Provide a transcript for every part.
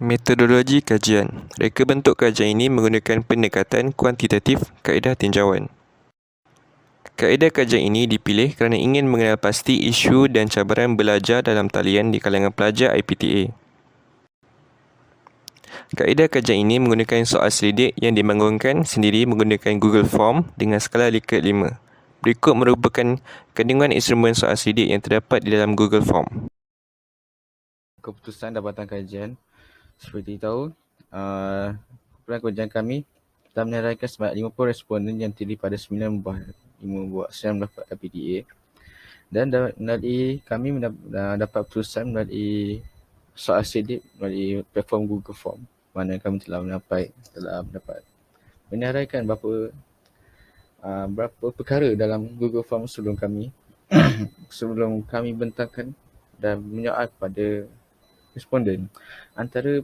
Metodologi kajian. Reka bentuk kajian ini menggunakan pendekatan kuantitatif kaedah tinjauan. Kaedah kajian ini dipilih kerana ingin mengenal pasti isu dan cabaran belajar dalam talian di kalangan pelajar IPTA. Kaedah kajian ini menggunakan soal selidik yang dibangunkan sendiri menggunakan Google Form dengan skala Likert 5. Berikut merupakan kandungan instrumen soal selidik yang terdapat di dalam Google Form. Keputusan Jabatan Kajian seperti tahu, kumpulan kajian kami telah menyerahkan sebanyak 50 responden yang terdiri pada 9 buah IPTA, dan melalui kami dapat keputusan melalui soal selidik melalui platform Google Form, mana kami telah mendapat menyerahkan berapa perkara dalam Google Form sebelum kami bentangkan dan menyoal kepada responden. Antara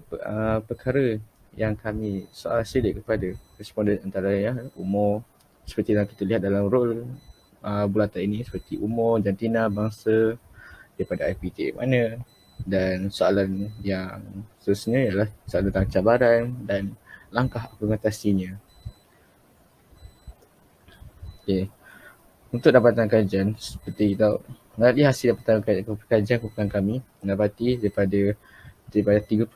perkara yang kami soal selidik kepada responden antaranya umur, seperti yang kita lihat dalam role bulatan ini, seperti umur, jantina, bangsa, daripada IPTA mana, dan soalan yang seterusnya ialah soalan tentang cabaran dan langkah mengatasinya. Okay. Untuk dapatan kajian, seperti tahu, melalui hasil dapatan kajian kumpulan kami mendapati daripada 35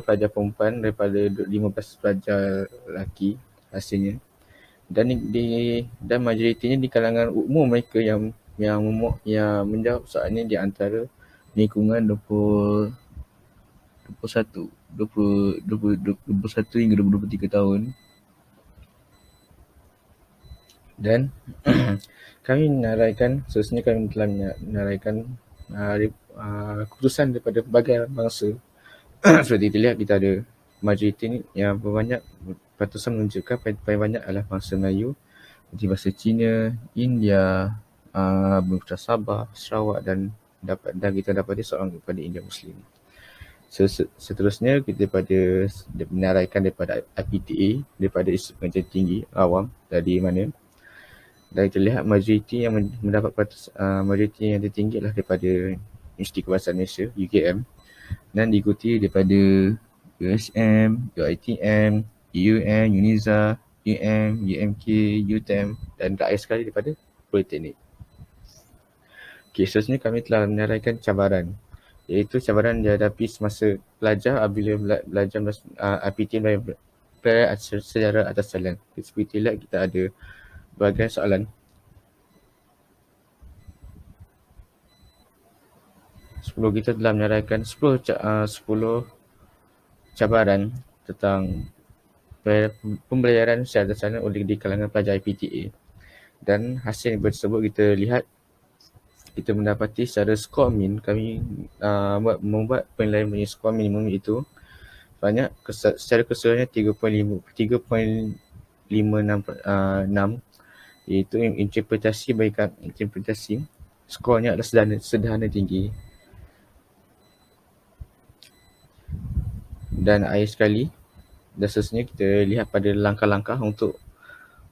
pelajar perempuan daripada 15 pelajar lelaki hasilnya, dan majoritinya di kalangan umur mereka yang menjawab soalan di antara lingkungan 21 hingga 23 tahun. Dan kami seterusnya kami telah menaraikan keputusan daripada pelbagai bangsa. Seperti dilihat, kita ada majoriti ni yang berbanyak, peratusan menunjukkan paling banyak adalah bangsa Melayu, seperti bahasa Cina, India, Bangsa Sabah, Sarawak, dan kita dapati seorang daripada India Muslim. Seterusnya kita menaraikan daripada IPTA, daripada Institut Pengajian Tinggi Awam, dari mana? Dan kita lihat majoriti yang mendapat majoriti yang tertinggi adalah daripada Institut Kebahasaan Malaysia, UKM, dan diikuti daripada USM, UiTM, UUM, UNIZA, UMK, UTM, dan terakhir sekali daripada Politeknik. Okay, seterusnya kami telah menaraikan cabaran, iaitu cabaran dihadapi semasa pelajar apabila belajar IPTA secara atas talian. Seperti lihat, kita ada berbagai soalan. Kita telah menyarahkan 10 cabaran tentang pembelajaran secara atas talian oleh di kalangan pelajar IPTA. Dan hasil tersebut kita lihat, kita mendapati secara skor min, kami membuat penilaian mengenai skor minimum itu banyak, secara keseluruhannya 3.56, iaitu interpretasi skornya adalah sederhana tinggi. Dan akhir sekali, dan seterusnya kita lihat pada langkah-langkah untuk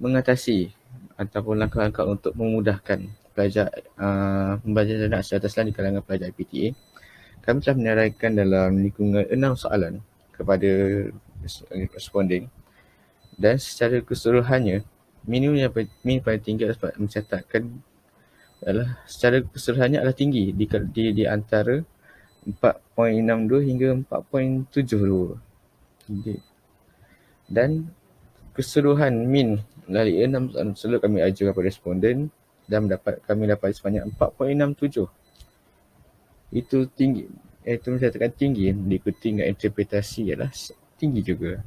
mengatasi ataupun langkah-langkah untuk memudahkan pelajar pembelajaran secara atas talian di kalangan pelajar IPTA. Kami telah menaraikan dalam lingkungan 6 soalan kepada responden, dan secara keseluruhannya min paling tinggi dapat mencatatkan adalah secara keseluruhannya adalah tinggi di antara 4.62 hingga 4.72. Dan keseluruhan min melalui 6 soalan tersebut kami ajukan kepada responden, dan kami dapat sebanyak 4.67. Itu tinggi, itu mencatatkan tinggi, diikuti dengan interpretasi adalah tinggi juga.